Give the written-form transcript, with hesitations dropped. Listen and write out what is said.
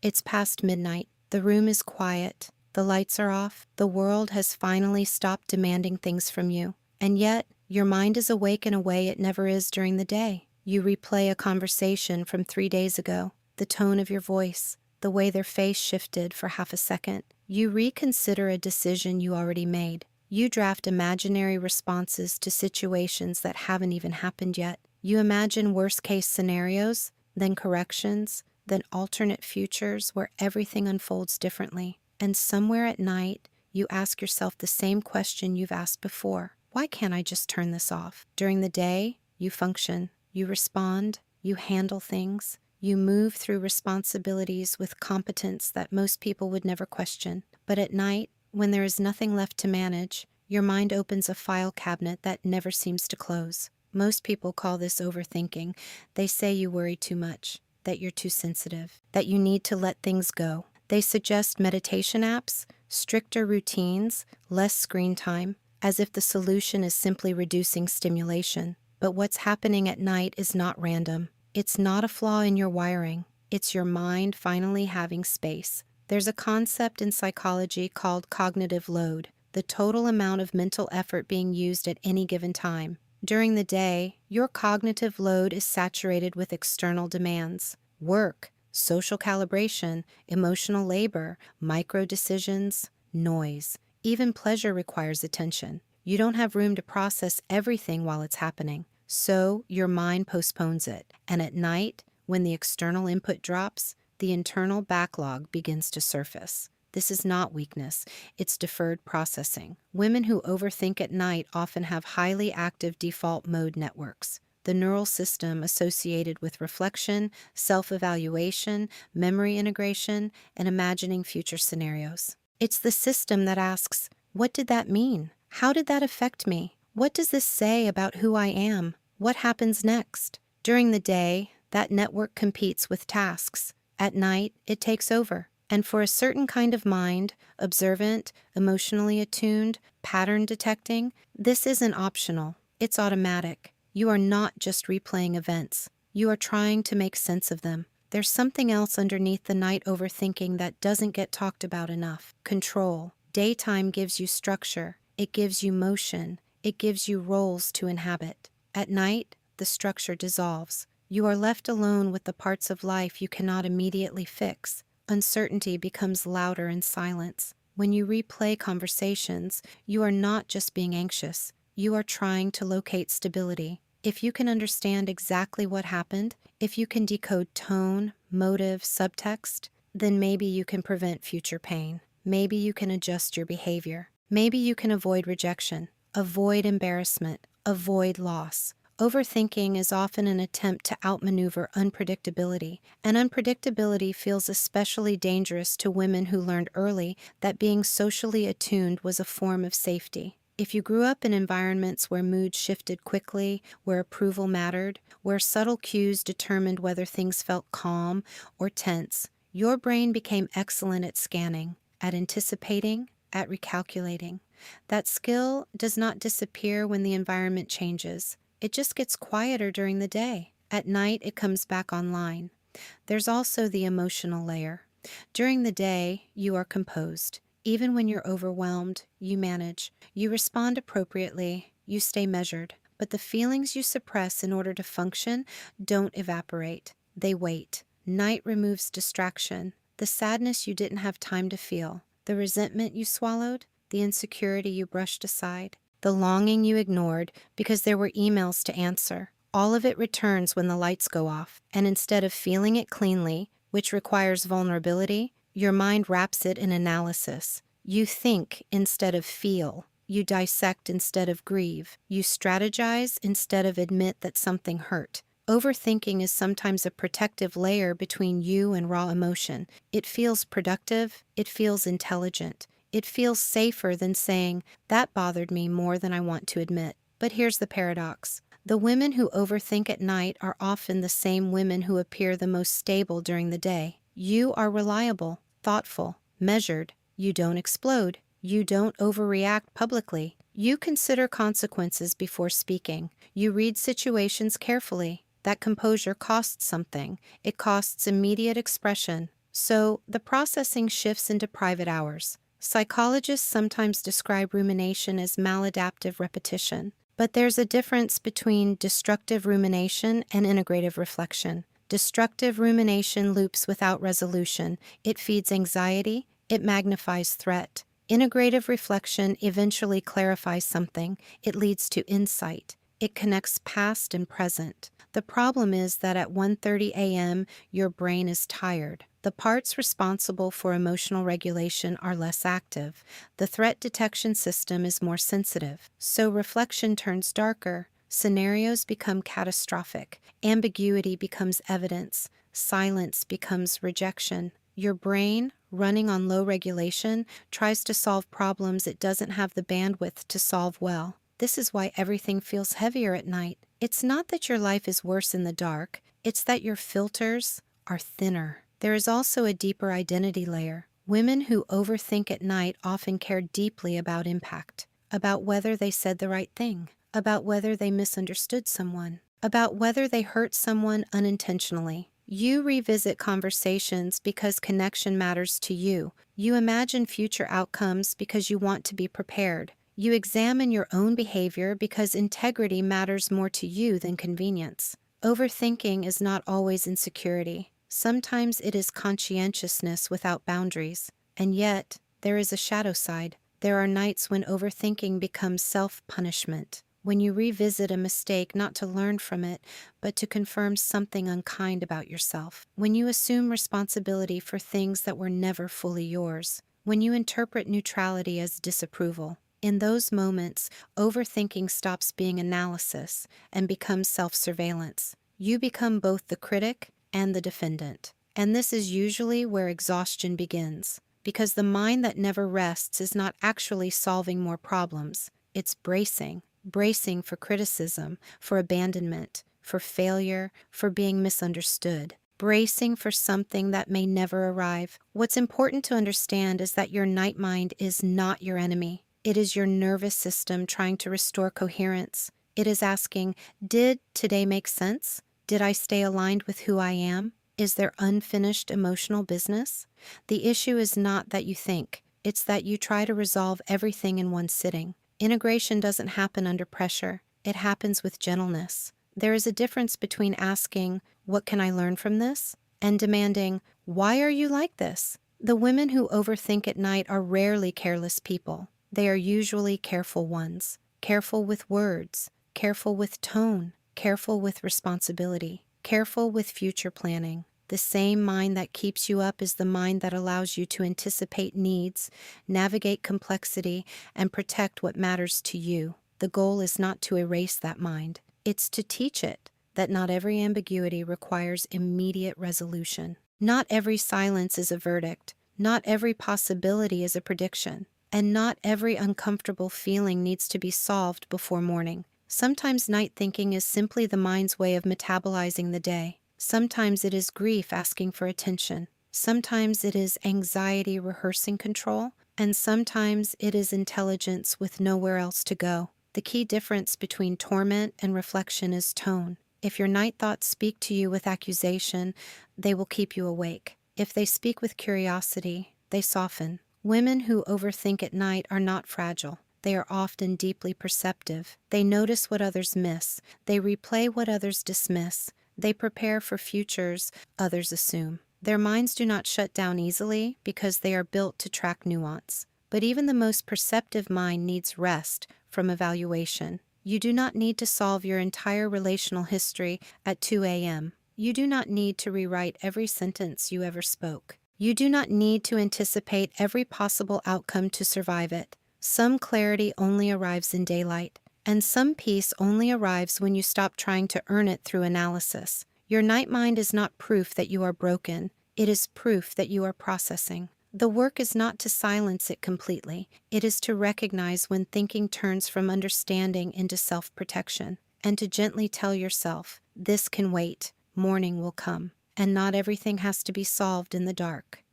It's past midnight. The room is quiet. The lights are off. The world has finally stopped demanding things from you. And yet, your mind is awake in a way it never is during the day. You replay a conversation from 3 days ago, the tone of your voice, the way their face shifted for half a second. You reconsider a decision you already made. You draft imaginary responses to situations that haven't even happened yet. You imagine worst-case scenarios, then corrections, then alternate futures where everything unfolds differently. And somewhere at night, you ask yourself the same question you've asked before. Why can't I just turn this off? During the day, you function, you respond, you handle things, you move through responsibilities with competence that most people would never question. But at night, when there is nothing left to manage, your mind opens a file cabinet that never seems to close. Most people call this overthinking. They say you worry too much, that you're too sensitive, that you need to let things go. They suggest meditation apps, stricter routines, less screen time, as if the solution is simply reducing stimulation. But what's happening at night is not random. It's not a flaw in your wiring. It's your mind finally having space. There's a concept in psychology called cognitive load, the total amount of mental effort being used at any given time. During the day, your cognitive load is saturated with external demands: work, social calibration, emotional labor, micro decisions, noise. Even pleasure requires attention. You don't have room to process everything while it's happening, so your mind postpones it. And at night, when the external input drops, the internal backlog begins to surface. This is not weakness, it's deferred processing. Women who overthink at night often have highly active default mode networks, the neural system associated with reflection, self-evaluation, memory integration, and imagining future scenarios. It's the system that asks, what did that mean? How did that affect me? What does this say about who I am? What happens next? During the day, that network competes with tasks. At night, it takes over. And for a certain kind of mind, observant, emotionally attuned, pattern detecting, this isn't optional. It's automatic. You are not just replaying events. You are trying to make sense of them. There's something else underneath the night overthinking that doesn't get talked about enough. Control. Daytime gives you structure. It gives you motion. It gives you roles to inhabit. At night, the structure dissolves. You are left alone with the parts of life you cannot immediately fix. Uncertainty becomes louder in silence. When you replay conversations, you are not just being anxious. You are trying to locate stability. If you can understand exactly what happened, if you can decode tone, motive, subtext, then maybe you can prevent future pain. Maybe you can adjust your behavior. Maybe you can avoid rejection, avoid embarrassment, avoid loss. Overthinking is often an attempt to outmaneuver unpredictability, and unpredictability feels especially dangerous to women who learned early that being socially attuned was a form of safety. If you grew up in environments where mood shifted quickly, where approval mattered, where subtle cues determined whether things felt calm or tense, your brain became excellent at scanning, at anticipating, at recalculating. That skill does not disappear when the environment changes. It just gets quieter during the day. At night, it comes back online. There's also the emotional layer. During the day, you are composed. Even when you're overwhelmed, you manage. You respond appropriately. You stay measured. But the feelings you suppress in order to function don't evaporate. They wait. Night removes distraction. The sadness you didn't have time to feel. The resentment you swallowed. The insecurity you brushed aside. The longing you ignored because there were emails to answer. All of it returns when the lights go off, and instead of feeling it cleanly, which requires vulnerability, your mind wraps it in analysis. You think instead of feel. You dissect instead of grieve. You strategize instead of admit that something hurt. Overthinking is sometimes a protective layer between you and raw emotion. It feels productive. It feels intelligent. It feels safer than saying, that bothered me more than I want to admit. But here's the paradox. The women who overthink at night are often the same women who appear the most stable during the day. You are reliable, thoughtful, measured. You don't explode. You don't overreact publicly. You consider consequences before speaking. You read situations carefully. That composure costs something. It costs immediate expression. So the processing shifts into private hours. Psychologists sometimes describe rumination as maladaptive repetition, but there's a difference between destructive rumination and integrative reflection. Destructive rumination loops without resolution. It feeds anxiety, it magnifies threat. Integrative reflection eventually clarifies something, it leads to insight. It connects past and present. The problem is that at 1:30 a.m., your brain is tired. The parts responsible for emotional regulation are less active. The threat detection system is more sensitive. So reflection turns darker. Scenarios become catastrophic. Ambiguity becomes evidence. Silence becomes rejection. Your brain, running on low regulation, tries to solve problems it doesn't have the bandwidth to solve well. This is why everything feels heavier at night. It's not that your life is worse in the dark, it's that your filters are thinner. There is also a deeper identity layer. Women who overthink at night often care deeply about impact, about whether they said the right thing, about whether they misunderstood someone, about whether they hurt someone unintentionally. You revisit conversations because connection matters to you. You imagine future outcomes because you want to be prepared. You examine your own behavior because integrity matters more to you than convenience. Overthinking is not always insecurity. Sometimes it is conscientiousness without boundaries. And yet, there is a shadow side. There are nights when overthinking becomes self-punishment. When you revisit a mistake not to learn from it, but to confirm something unkind about yourself. When you assume responsibility for things that were never fully yours. When you interpret neutrality as disapproval. In those moments, overthinking stops being analysis and becomes self-surveillance. You become both the critic and the defendant. And this is usually where exhaustion begins, because the mind that never rests is not actually solving more problems. It's bracing for criticism, for abandonment, for failure, for being misunderstood. Bracing for something that may never arrive. What's important to understand is that your night mind is not your enemy. It is your nervous system trying to restore coherence. It is asking, did today make sense? Did I stay aligned with who I am? Is there unfinished emotional business? The issue is not that you think. It's that you try to resolve everything in one sitting. Integration doesn't happen under pressure. It happens with gentleness. There is a difference between asking, what can I learn from this? And demanding, why are you like this? The women who overthink at night are rarely careless people. They are usually careful ones. Careful with words, careful with tone, careful with responsibility, careful with future planning. The same mind that keeps you up is the mind that allows you to anticipate needs, navigate complexity, and protect what matters to you. The goal is not to erase that mind. It's to teach it that not every ambiguity requires immediate resolution. Not every silence is a verdict. Not every possibility is a prediction. And not every uncomfortable feeling needs to be solved before morning. Sometimes night thinking is simply the mind's way of metabolizing the day. Sometimes it is grief asking for attention. Sometimes it is anxiety rehearsing control. And sometimes it is intelligence with nowhere else to go. The key difference between torment and reflection is tone. If your night thoughts speak to you with accusation, they will keep you awake. If they speak with curiosity, they soften. Women who overthink at night are not fragile. They are often deeply perceptive. They notice what others miss. They replay what others dismiss. They prepare for futures others assume. Their minds do not shut down easily because they are built to track nuance. But even the most perceptive mind needs rest from evaluation. You do not need to solve your entire relational history at 2 a.m. You do not need to rewrite every sentence you ever spoke. You do not need to anticipate every possible outcome to survive it. Some clarity only arrives in daylight, and some peace only arrives when you stop trying to earn it through analysis. Your night mind is not proof that you are broken. It is proof that you are processing. The work is not to silence it completely. It is to recognize when thinking turns from understanding into self-protection, and to gently tell yourself, this can wait, morning will come. And not everything has to be solved in the dark.